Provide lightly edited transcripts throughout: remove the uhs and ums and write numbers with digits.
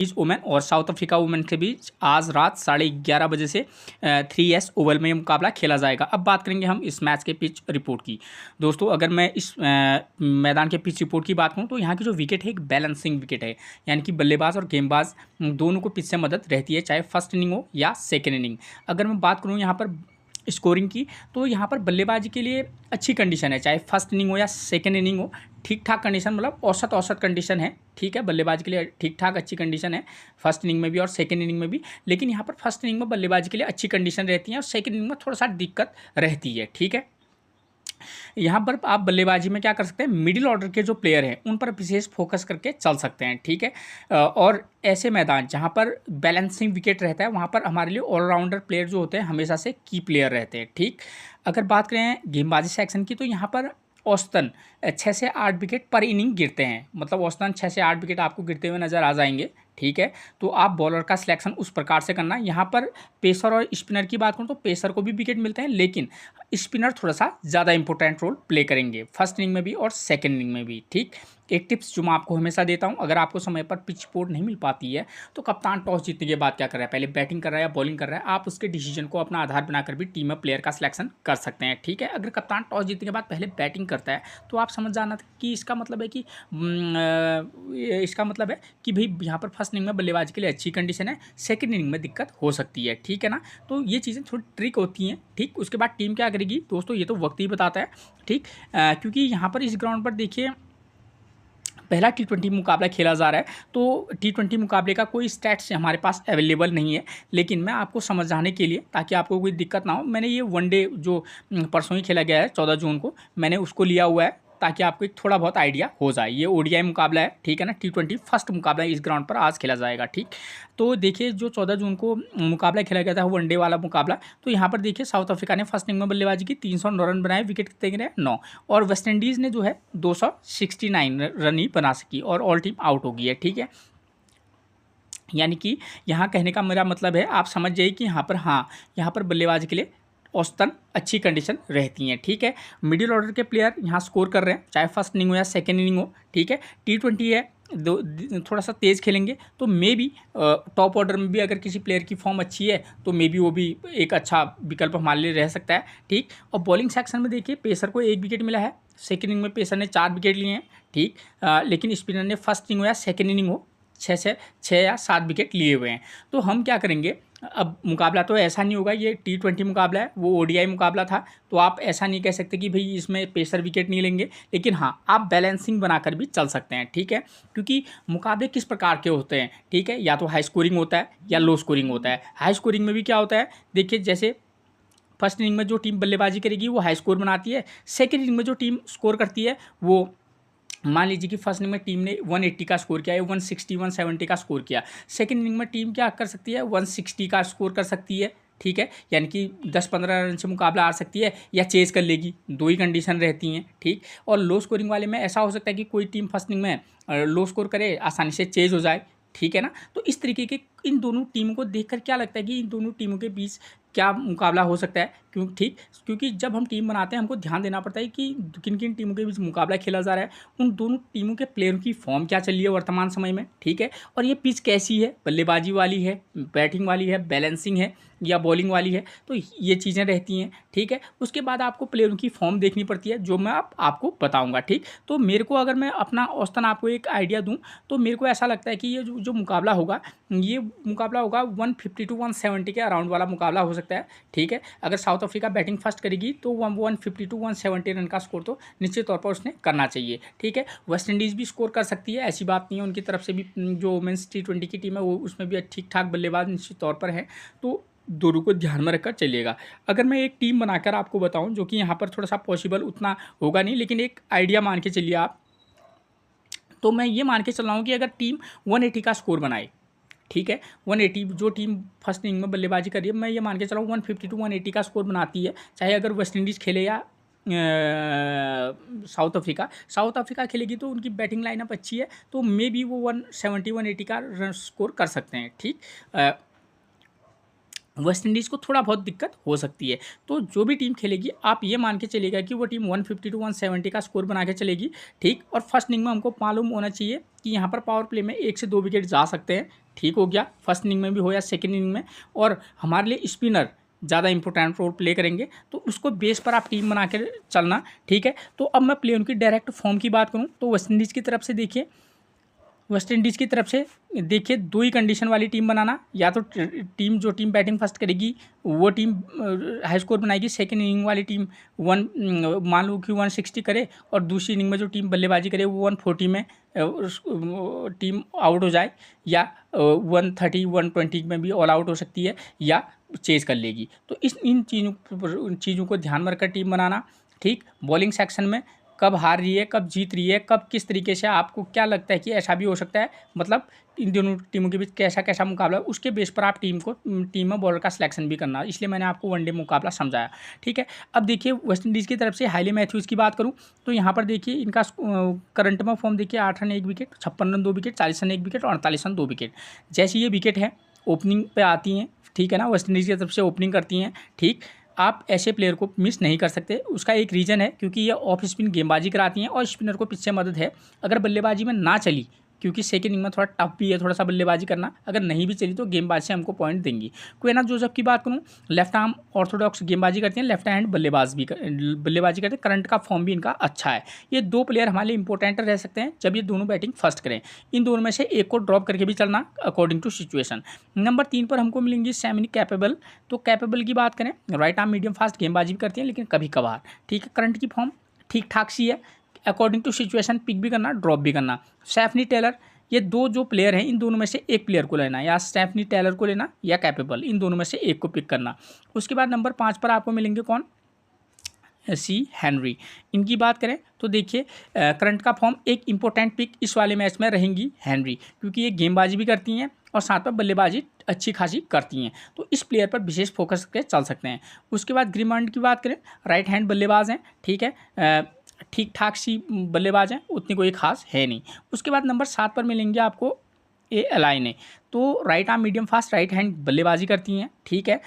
बीच women और south Africa women के बीच आज रात 11:30 बजे से 3S ओवल में मुकाबला खेला जाएगा। अब बात करेंगे हम इस मैच के पिच रिपोर्ट की। दोस्तों अगर मैं इस मैदान के पिच रिपोर्ट की बात करूं तो यहाँ की जो विकेट है एक बैलेंसिंग विकेट है, यानी कि बल्लेबाज और गेंदबाज दोनों को पिच से मदद रहती है, चाहे फर्स्ट इनिंग हो या सेकेंड इनिंग। अगर मैं बात करूँ यहाँ पर स्कोरिंग की तो यहाँ पर बल्लेबाजी के लिए अच्छी कंडीशन है, चाहे फर्स्ट इनिंग हो या सेकेंड इनिंग हो, ठीक ठाक कंडीशन, मतलब औसत कंडीशन है। ठीक है, बल्लेबाजी के लिए ठीक ठाक अच्छी कंडीशन है फर्स्ट इनिंग में भी और सेकेंड इनिंग में भी। लेकिन यहाँ पर फर्स्ट इनिंग में बल्लेबाजी के लिए अच्छी कंडीशन रहती है और सेकेंड इनिंग में थोड़ा सा दिक्कत रहती है। ठीक है, यहाँ पर आप बल्लेबाजी में क्या कर सकते हैं, मिडिल ऑर्डर के जो प्लेयर हैं उन पर विशेष फोकस करके चल सकते हैं। ठीक है, और ऐसे मैदान जहाँ पर बैलेंसिंग विकेट रहता है वहाँ पर हमारे लिए ऑलराउंडर प्लेयर जो होते हैं हमेशा से की प्लेयर रहते हैं। ठीक, अगर बात करें गेंदबाजी सेक्शन की तो यहाँ पर औसतन 6 से 8 विकेट पर इनिंग गिरते हैं, मतलब औसतन 6 से 8 विकेट आपको गिरते हुए नजर आ जाएंगे। ठीक है, तो आप बॉलर का सिलेक्शन उस प्रकार से करना। यहाँ पर पेसर और स्पिनर की बात करूँ तो पेसर को भी विकेट मिलते हैं, लेकिन स्पिनर थोड़ा सा ज़्यादा इंपॉर्टेंट रोल प्ले करेंगे फर्स्ट इनिंग में भी और सेकेंड इनिंग में भी। ठीक, एक टिप्स जो मैं आपको हमेशा देता हूँ, अगर आपको समय पर पिच रिपोर्ट नहीं मिल पाती है तो कप्तान टॉस जीतने के बाद क्या कर रहा है, पहले बैटिंग कर रहा है या बॉलिंग कर रहा है, आप उसके डिसीजन को अपना आधार बनाकर भी टीम में प्लेयर का सिलेक्शन कर सकते हैं। ठीक है, अगर कप्तान टॉस जीतने के बाद पहले बैटिंग करता है तो आप समझ जाना कि इसका मतलब है कि भाई यहाँ पर फर्स्ट इनिंग में बल्लेबाजी के लिए अच्छी कंडीशन है, सेकेंड इनिंग में दिक्कत हो सकती है। ठीक है ना, तो ये चीज़ें थोड़ी ट्रिक होती हैं। ठीक, उसके बाद टीम क्या करेगी दोस्तों ये तो वक्त ही बताता है। ठीक, क्योंकि यहाँ पर इस ग्राउंड पर देखिए पहला T20 मुकाबला खेला जा रहा है, तो T20 मुकाबले का कोई स्टैट्स हमारे पास अवेलेबल नहीं है, लेकिन मैं आपको समझाने के लिए ताकि आपको कोई दिक्कत ना हो, मैंने ये वनडे जो परसों ही खेला गया है 14 जून को, मैंने उसको लिया हुआ है ताकि आपको एक थोड़ा बहुत आइडिया हो जाए। ये ODI मुकाबला है, ठीक है ना, T20 फर्स्ट मुकाबला इस ग्राउंड पर आज खेला जाएगा। ठीक, तो देखिए जो 14 जून को मुकाबला खेला गया था वनडे वाला मुकाबला, तो यहाँ पर देखिए साउथ अफ्रीका ने फर्स्ट इनिंग में बल्लेबाजी की, 309 रन बनाए, विकेट कितने गिरे 9, और वेस्ट इंडीज़ ने जो है 269 रन ही बना सकी और ऑल टीम आउट हो गई है। ठीक है, यानी कि यहाँ कहने का मेरा मतलब है आप समझ जाइए कि यहाँ पर यहाँ पर बल्लेबाजी के लिए औसतन अच्छी कंडीशन रहती हैं। ठीक है, मिडिल ऑर्डर के प्लेयर यहाँ स्कोर कर रहे हैं, चाहे फर्स्ट इनिंग हो या सेकेंड इनिंग हो। ठीक है, T20 है, थोड़ा सा तेज़ खेलेंगे तो मे बी टॉप ऑर्डर में भी अगर किसी प्लेयर की फॉर्म अच्छी है तो मे बी वो भी एक अच्छा विकल्प हमारे लिए रह सकता है। ठीक, और बॉलिंग सेक्शन में देखिए पेसर को 1 विकेट मिला है, सेकेंड इनिंग में पेसर ने 4 विकेट लिए हैं। ठीक, लेकिन स्पिनर ने फर्स्ट इनिंग हो या सेकेंड इनिंग हो 6 या 7 विकेट लिए हुए हैं। तो हम क्या करेंगे, अब मुकाबला तो ऐसा नहीं होगा, ये T20 मुकाबला है, वो ODI मुकाबला था, तो आप ऐसा नहीं कह सकते कि भाई इसमें पेसर विकेट नहीं लेंगे, लेकिन हाँ आप बैलेंसिंग बनाकर भी चल सकते हैं। ठीक है, क्योंकि मुकाबले किस प्रकार के होते हैं, ठीक है, या तो हाई स्कोरिंग होता है या लो स्कोरिंग होता है। हाई स्कोरिंग में भी क्या होता है, देखिए जैसे फर्स्ट इनिंग में जो टीम बल्लेबाजी करेगी वो हाई स्कोर बनाती है, सेकेंड इनिंग में जो टीम स्कोर करती है वो, मान लीजिए कि फर्स्ट इनिंग में टीम ने 180 का स्कोर किया है, 160 170 का स्कोर किया, सेकंड इनिंग में टीम क्या कर सकती है 160 का स्कोर कर सकती है। ठीक है, यानी कि 10-15 रन से मुकाबला आ सकती है या चेज कर लेगी, दो ही कंडीशन रहती हैं। ठीक, और लो स्कोरिंग वाले में ऐसा हो सकता है कि कोई टीम फर्स्ट इनिंग में लो स्कोर करे, आसानी से चेज हो जाए। ठीक है ना, तो इस तरीके के इन दोनों टीमों को देखकर क्या लगता है कि इन दोनों टीमों के बीच क्या मुकाबला हो सकता है। ठीक, क्योंकि जब हम टीम बनाते हैं हमको ध्यान देना पड़ता है कि किन किन टीमों के बीच मुकाबला खेला जा रहा है, उन दोनों टीमों के प्लेयरों की फॉर्म क्या चल रही है वर्तमान समय में। ठीक है, और ये पिच कैसी है, बल्लेबाजी वाली है, बैटिंग वाली है, बैलेंसिंग है या बॉलिंग वाली है, तो ये चीज़ें रहती हैं। ठीक है, उसके बाद आपको प्लेयरों की फॉर्म देखनी पड़ती है जो मैं आपको बताऊँगा। ठीक, तो मेरे को अगर मैं अपना औसतन आपको एक आइडिया दूँ तो मेरे को ऐसा लगता है कि ये जो मुकाबला होगा, ये मुकाबला होगा 150 to 170 के अराउंड वाला मुकाबला हो सकता है। ठीक है, अगर साउथ अफ्रीका बैटिंग फर्स्ट करेगी तो 150 to 170 रन का स्कोर तो निश्चित तौर पर उसने करना चाहिए। ठीक है, वेस्ट इंडीज़ भी स्कोर कर सकती है, ऐसी बात नहीं है, उनकी तरफ से भी जो वुमेन्स T20 की टीम है वो उसमें भी ठीक ठाक बल्लेबाज निश्चित तौर पर है, तो दोनों को ध्यान में रखकर चलिएगा। अगर मैं एक टीम बनाकर आपको बताऊं जो कि यहाँ पर थोड़ा सा पॉसिबल उतना होगा नहीं, लेकिन एक आइडिया मान के चलिए आप, तो मैं ये मान के चल रहा हूँ कि अगर टीम 180 का स्कोर बनाए, ठीक है, 180 जो टीम फर्स्ट इनिंग में बल्लेबाजी कर रही है, मैं ये मान के चला हूँ 150 to 180 का स्कोर बनाती है, चाहे अगर वेस्ट इंडीज़ खेले या साउथ अफ्रीका खेलेगी तो उनकी बैटिंग लाइनअप अच्छी है, तो मे बी वो 170 180 का रन स्कोर कर सकते हैं। ठीक, वेस्ट इंडीज़ को थोड़ा बहुत दिक्कत हो सकती है। तो जो भी टीम खेलेगी आप ये मान के चलिएगा कि वो टीम 150 टू 170 का स्कोर बना के चलेगी, ठीक। और फर्स्ट इनिंग में हमको मालूम होना चाहिए कि यहाँ पर पावर प्ले में 1 से 2 विकेट जा सकते हैं, ठीक हो गया, फर्स्ट इनिंग में भी हो या सेकेंड इनिंग में। और हमारे लिए स्पिनर ज़्यादा इंपॉर्टेंट रोल प्ले करेंगे, तो उसको बेस पर आप टीम बना के चलना, ठीक है। तो अब मैं प्ले उनकी डायरेक्ट फॉर्म की बात करूँ तो वेस्ट इंडीज़ की तरफ से देखिए, वेस्ट इंडीज़ की तरफ से देखिए 2 ही कंडीशन वाली टीम बनाना, या तो जो टीम बैटिंग फर्स्ट करेगी वो टीम हाई स्कोर बनाएगी, सेकेंड इनिंग वाली टीम मान लो कि 160 करे, और दूसरी इनिंग में जो टीम बल्लेबाजी करे वो 140 में टीम आउट हो जाए, या 130 120 में भी ऑल आउट हो सकती है, या चेज कर लेगी। तो इन चीज़ों को ध्यान में रखकर टीम बनाना, ठीक। बॉलिंग सेक्शन में कब हार रही है, कब जीत रही है, कब किस तरीके से, आपको क्या लगता है कि ऐसा भी हो सकता है, मतलब इन दोनों टीमों के बीच कैसा कैसा मुकाबला है, उसके बेस पर आप टीम में बॉलर का सिलेक्शन भी करना, इसलिए मैंने आपको वनडे मुकाबला समझाया, ठीक है। अब देखिए वेस्ट इंडीज़ की तरफ से हाइली मैथ्यूज़ की बात करूँ तो यहाँ पर देखिए इनका करंट में फॉर्म देखिए 8 run 1 wicket, 56 run 2 wicket, 40 run 1 wicket और 48 रन 2 विकेट। जैसे ये विकेट है ओपनिंग पे आती हैं, ठीक है ना, वेस्ट इंडीज़ की तरफ से ओपनिंग करती हैं, ठीक। आप ऐसे प्लेयर को मिस नहीं कर सकते। उसका एक रीज़न है क्योंकि ये ऑफ स्पिन गेंदबाजी कराती हैं और स्पिनर को पिच से मदद है। अगर बल्लेबाजी में ना चली, क्योंकि सेकंड इनिंग में थोड़ा टफ भी है थोड़ा सा बल्लेबाजी करना, अगर नहीं भी चली तो गेंदबाज से हमको पॉइंट देंगी। क्विना जोसेफ की बात करूँ, लेफ्ट आर्म ऑर्थोडॉक्स गेंदबाजी करती हैं, लेफ्ट हैंड बल्लेबाजी करते हैं, करंट का फॉर्म भी इनका अच्छा है। ये 2 प्लेयर हमारे लिए इंपॉर्टेंट रह सकते हैं जब ये दोनों बैटिंग फर्स्ट करें। इन दोनों में से एक को ड्रॉप करके भी चलना अकॉर्डिंग टू सिचुएशन। नंबर 3 पर हमको मिलेंगी सेमी कैपेबल। तो कैपेबल की बात करें, राइट आर्म मीडियम फास्ट गेंदबाजी भी करती हैं लेकिन कभी कभार, ठीक है। करंट की फॉर्म ठीक ठाक सी है, अकॉर्डिंग टू सिचुएशन पिक भी करना ड्रॉप भी करना। सैफनी टेलर, ये 2 जो प्लेयर हैं इन दोनों में से एक प्लेयर को लेना, या स्टेफनी टेलर को लेना या कैपेबल, इन दोनों में से एक को पिक करना। उसके बाद नंबर 5 पर आपको मिलेंगे कौन, सी हेनरी। इनकी बात करें तो देखिए करंट का फॉर्म एक इंपॉर्टेंट पिक इस वाले मैच में रहेंगी हेनरी, क्योंकि ये गेंदबाजी भी करती हैं और साथ में बल्लेबाजी अच्छी खासी करती हैं, तो इस प्लेयर पर विशेष फोकस करके चल सकते हैं। उसके बाद ग्रीमंड की बात करें, राइट हैंड बल्लेबाज हैं, ठीक है, ठीक ठाक सी बल्लेबाज हैं, उतनी कोई खास है नहीं। उसके बाद नंबर 7 पर मिलेंगे आपको ए एलाइने। तो right arm medium fast right hand बल्लेबाजी करती हैं, ठीक है।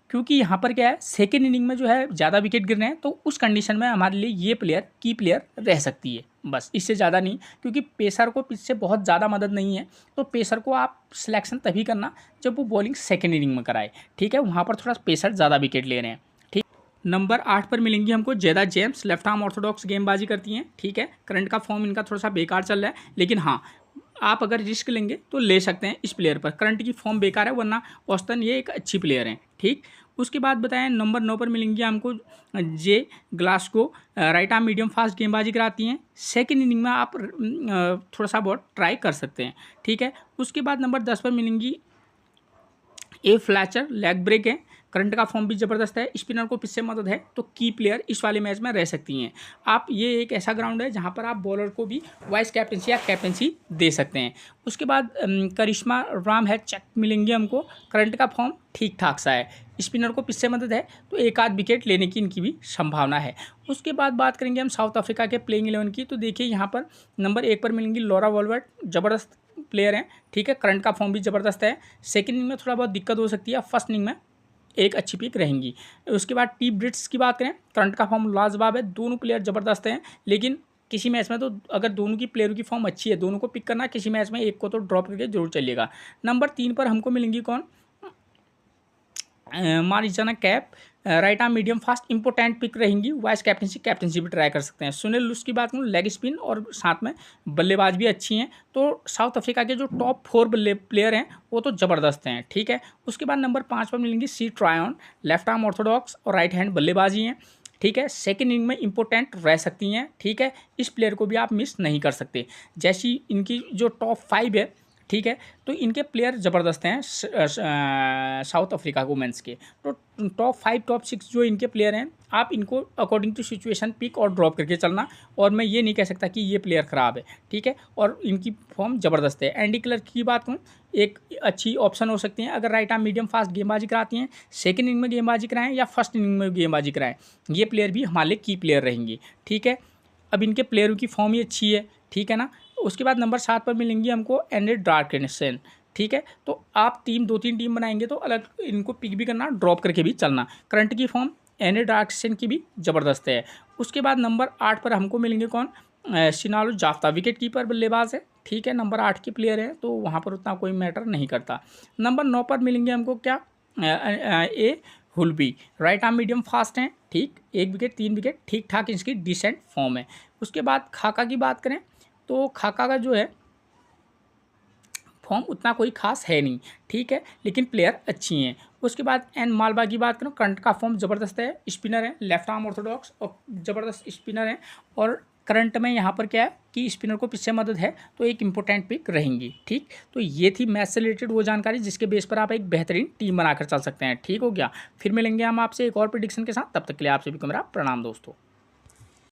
क्योंकि यहाँ पर क्या है, सेकेंड इनिंग में जो है ज़्यादा विकेट गिर रहे हैं, तो उस कंडीशन में हमारे लिए ये प्लेयर की प्लेयर रह सकती है, बस इससे ज़्यादा नहीं। क्योंकि पेसर को पिच से बहुत ज़्यादा मदद नहीं है, तो पेसर को आप सिलेक्शन तभी करना जब वो बॉलिंग सेकेंड इनिंग में कराए, ठीक है। वहाँ पर थोड़ा पेसर ज़्यादा विकेट ले रहे हैं, ठीक। नंबर 8 पर मिलेंगी हमको जेदा जेम्स, लेफ्ट आर्म ऑर्थोडॉक्स गेंदबाजी करती हैं, ठीक है। करंट का फॉर्म इनका थोड़ा सा बेकार चल रहा है, लेकिन हाँ आप अगर रिस्क लेंगे तो ले सकते हैं इस प्लेयर पर। करंट की फॉर्म बेकार है, वरना औसतन ये एक अच्छी प्लेयर हैं, ठीक। उसके बाद बताएं नंबर 9 पर मिलेंगे हमको J Glasgow, right arm medium fast गेंदबाजी कराती हैं। सेकंड इनिंग में आप थोड़ा सा बहुत ट्राई कर सकते हैं, ठीक है। उसके बाद नंबर 10 पर मिलेंगी ए फ्लैचर, लेग ब्रेक है, करंट का फॉर्म भी ज़बरदस्त है, स्पिनर को पिच से मदद है, तो की प्लेयर इस वाले मैच में रह सकती हैं आप। ये एक ऐसा ग्राउंड है जहाँ पर आप बॉलर को भी वाइस कैप्टनसी या कैप्टनसी दे सकते हैं। उसके बाद करिश्मा राम है, चेक मिलेंगे हमको, करंट का फॉर्म ठीक ठाक सा है, स्पिनर को पिच से मदद है, तो एक आध विकेट लेने की इनकी भी संभावना है। उसके बाद बात करेंगे हम साउथ अफ्रीका के प्लेइंग 11 की। तो देखिए यहाँ पर नंबर 1 पर मिलेंगी लॉरा वॉल्वर्ट, ज़बरदस्त प्लेयर हैं, ठीक है। करंट का फॉर्म भी ज़बरदस्त है, सेकेंड इनिंग में थोड़ा बहुत दिक्कत हो सकती है, फर्स्ट इनिंग में एक अच्छी पिक रहेंगी। उसके बाद टी ब्रिट्स की बात करें, करंट का फॉर्म लाजवाब है, दोनों प्लेयर ज़बरदस्त हैं, लेकिन किसी मैच में तो अगर दोनों की प्लेयरों की फॉर्म अच्छी है, दोनों को पिक करना, किसी मैच में एक को तो ड्रॉप करके जरूर चलिएगा। नंबर 3 पर हमको मिलेंगी कौन, Marizanne Kapp, right arm medium fast important pick रहेंगी, वाइस कैप्टनसी भी ट्राई कर सकते हैं। सुनील लुस की बात करूँ, लेग स्पिन और साथ में बल्लेबाज भी अच्छी हैं, तो साउथ अफ्रीका के जो टॉप 4 प्लेयर हैं वो तो ज़बरदस्त हैं, ठीक है। उसके बाद नंबर 5 पर मिलेंगी सी ट्रायन, लेफ्ट आर्म ऑर्थोडॉक्स और राइट हैंड बल्लेबाजी हैं, ठीक है। सेकेंड इनिंग में इंपॉर्टेंट रह सकती हैं, ठीक है। इस प्लेयर को भी आप मिस नहीं कर सकते। जैसी इनकी जो टॉप 5 है, ठीक है, तो इनके प्लेयर ज़बरदस्त हैं साउथ अफ्रीका वुमेंस के। तो टॉप 5 टॉप 6 जो इनके प्लेयर हैं, आप इनको अकॉर्डिंग टू सिचुएशन पिक और ड्रॉप करके चलना, और मैं ये नहीं कह सकता कि ये प्लेयर ख़राब है, ठीक है, और इनकी फॉर्म ज़बरदस्त है। एंडी क्लर्क की बात करूँ, एक अच्छी ऑप्शन हो सकती हैं अगर राइट आर्म मीडियम फास्ट गेंदबाजी कराती हैं, सेकेंड इनिंग में गेंदबाजी कराएं या फर्स्ट इनिंग में गेंदबाजी कराएं, ये प्लेयर भी हमारे लिए की प्लेयर रहेंगी, ठीक है। अब इनके प्लेयरों की फॉर्म ही अच्छी है, ठीक है ना। उसके बाद नंबर 7 पर मिलेंगी हमको एंड्रे डार्किन्सन, ठीक है। तो आप टीम 2-3 टीम बनाएंगे तो अलग इनको पिक भी करना, ड्रॉप करके भी चलना। करंट की फॉर्म एनी डायरेक्शन की भी ज़बरदस्त है। उसके बाद नंबर 8 पर हमको मिलेंगे कौन, शिनालो जाफ्ता, विकेट कीपर बल्लेबाज है, ठीक है, नंबर 8 के प्लेयर हैं तो वहाँ पर उतना कोई मैटर नहीं करता। नंबर 9 पर मिलेंगे हमको क्या, ए हुलबी, राइट आर्म मीडियम फास्ट हैं, ठीक, 1 विकेट 3 विकेट, ठीक ठाक इसकी डिसेंट फॉर्म है। उसके बाद खाका की बात करें तो खाका का जो है फॉर्म उतना कोई खास है नहीं, ठीक है, लेकिन प्लेयर अच्छी हैं। उसके बाद एन मालबा की बात करूँ, करंट का फॉर्म ज़बरदस्त है, स्पिनर है, लेफ्ट आर्म ऑर्थोडॉक्स और ज़बरदस्त स्पिनर है। और करंट में यहाँ पर क्या है कि स्पिनर को पीछे मदद है तो एक इंपॉर्टेंट पिक रहेंगी, ठीक। तो ये थी मैच से रिलेटेड वो जानकारी जिसके बेस पर आप एक बेहतरीन टीम बनाकर चल सकते हैं, ठीक हो गया। फिर मिलेंगे हम आपसे एक और प्रेडिक्शन के साथ, तब तक के लिए आप सभी को मेरा प्रणाम दोस्तों।